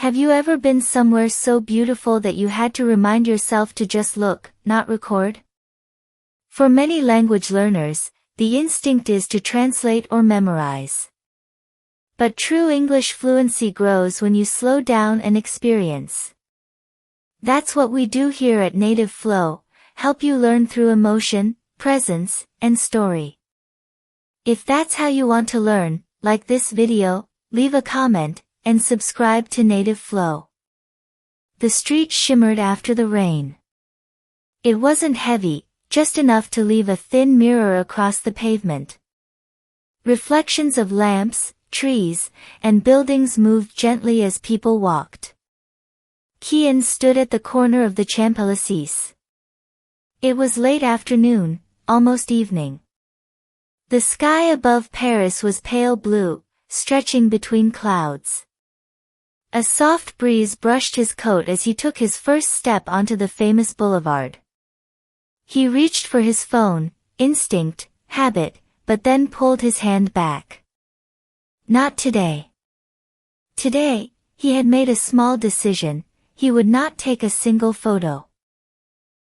Have you ever been somewhere so beautiful that you had to remind yourself to just look, not record? For many language learners, the instinct is to translate or memorize. But true English fluency grows when you slow down and experience. That's what we do here at NativeFlow, help you learn through emotion, presence, and story. If that's how you want to learn, like this video, leave a comment, and subscribe to NativeFlow. The street shimmered after the rain. It wasn't heavy, just enough to leave a thin mirror across the pavement. Reflections of lamps, trees, and buildings moved gently as people walked. Kian stood at the corner of the Champs-Élysées. It was late afternoon, almost evening. The sky above Paris was pale blue, stretching between clouds. A soft breeze brushed his coat as he took his first step onto the famous boulevard. He reached for his phone, instinct, habit, but then pulled his hand back. Not today. Today, he had made a small decision, he would not take a single photo.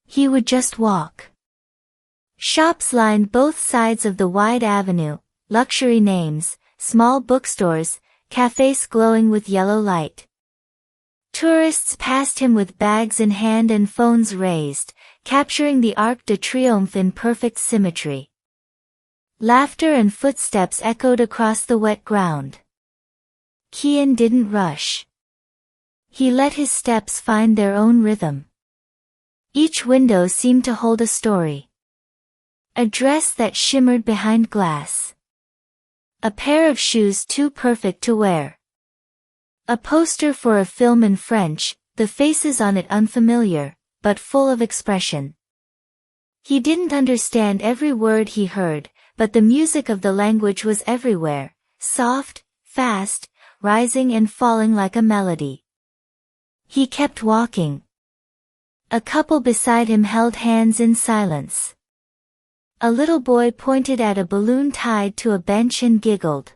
He would just walk. Shops lined both sides of the wide avenue, luxury names, small bookstores, cafes glowing with yellow light. Tourists passed him with bags in hand and phones raised, capturing the Arc de Triomphe in perfect symmetry. Laughter and footsteps echoed across the wet ground. Kian didn't rush. He let his steps find their own rhythm. Each window seemed to hold a story. A dress that shimmered behind glass. A pair of shoes too perfect to wear. A poster for a film in French, the faces on it unfamiliar, but full of expression. He didn't understand every word he heard, but the music of the language was everywhere, soft, fast, rising and falling like a melody. He kept walking. A couple beside him held hands in silence. A little boy pointed at a balloon tied to a bench and giggled.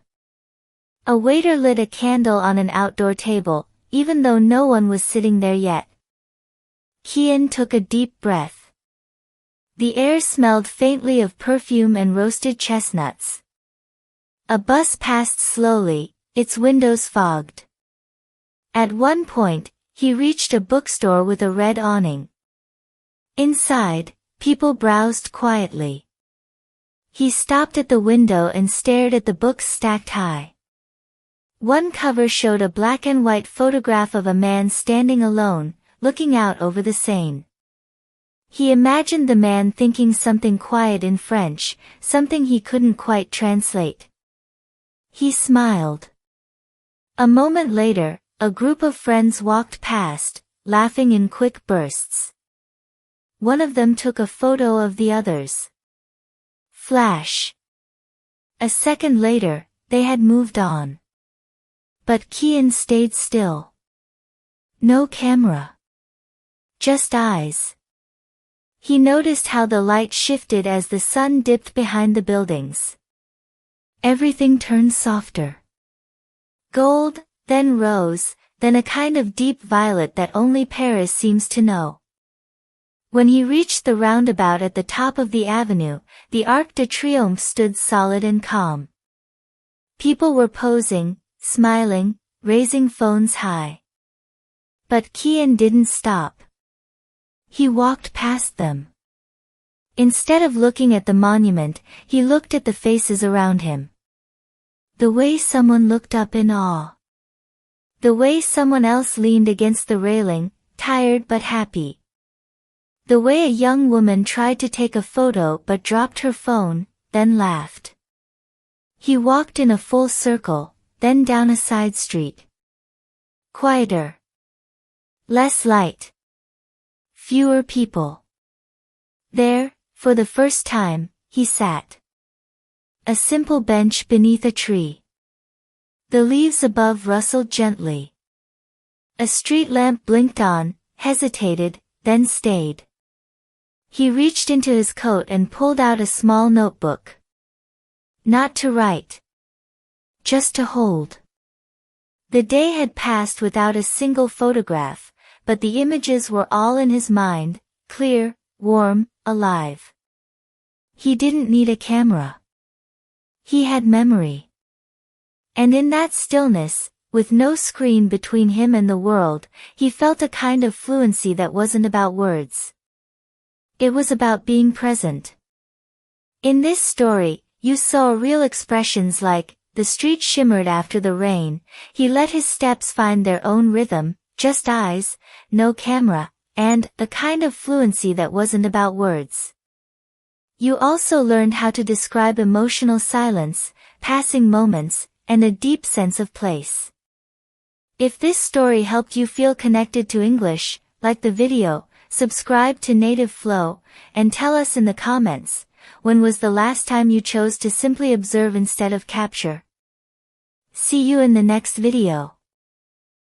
A waiter lit a candle on an outdoor table, even though no one was sitting there yet. Kian took a deep breath. The air smelled faintly of perfume and roasted chestnuts. A bus passed slowly, its windows fogged. At one point, he reached a bookstore with a red awning. Inside, people browsed quietly. He stopped at the window and stared at the books stacked high. One cover showed a black and white photograph of a man standing alone, looking out over the Seine. He imagined the man thinking something quiet in French, something he couldn't quite translate. He smiled. A moment later, a group of friends walked past, laughing in quick bursts. One of them took a photo of the others. Flash. A second later, they had moved on. But Kian stayed still. No camera. Just eyes. He noticed how the light shifted as the sun dipped behind the buildings. Everything turned softer. Gold, then rose, then a kind of deep violet that only Paris seems to know. When he reached the roundabout at the top of the avenue, the Arc de Triomphe stood solid and calm. People were posing, smiling, raising phones high. But Kian didn't stop. He walked past them. Instead of looking at the monument, he looked at the faces around him. The way someone looked up in awe. The way someone else leaned against the railing, tired but happy. The way a young woman tried to take a photo but dropped her phone, then laughed. He walked in a full circle, then down a side street. Quieter. Less light. Fewer people. There, for the first time, he sat. A simple bench beneath a tree. The leaves above rustled gently. A street lamp blinked on, hesitated, then stayed. He reached into his coat and pulled out a small notebook. Not to write. Just to hold. The day had passed without a single photograph, but the images were all in his mind, clear, warm, alive. He didn't need a camera. He had memory. And in that stillness, with no screen between him and the world, he felt a kind of fluency that wasn't about words. It was about being present. In this story, you saw real expressions like, the street shimmered after the rain, he let his steps find their own rhythm, just eyes, no camera, and the kind of fluency that wasn't about words. You also learned how to describe emotional silence, passing moments, and a deep sense of place. If this story helped you feel connected to English, like the video, subscribe to NativeFlow, and tell us in the comments, when was the last time you chose to simply observe instead of capture? See you in the next video.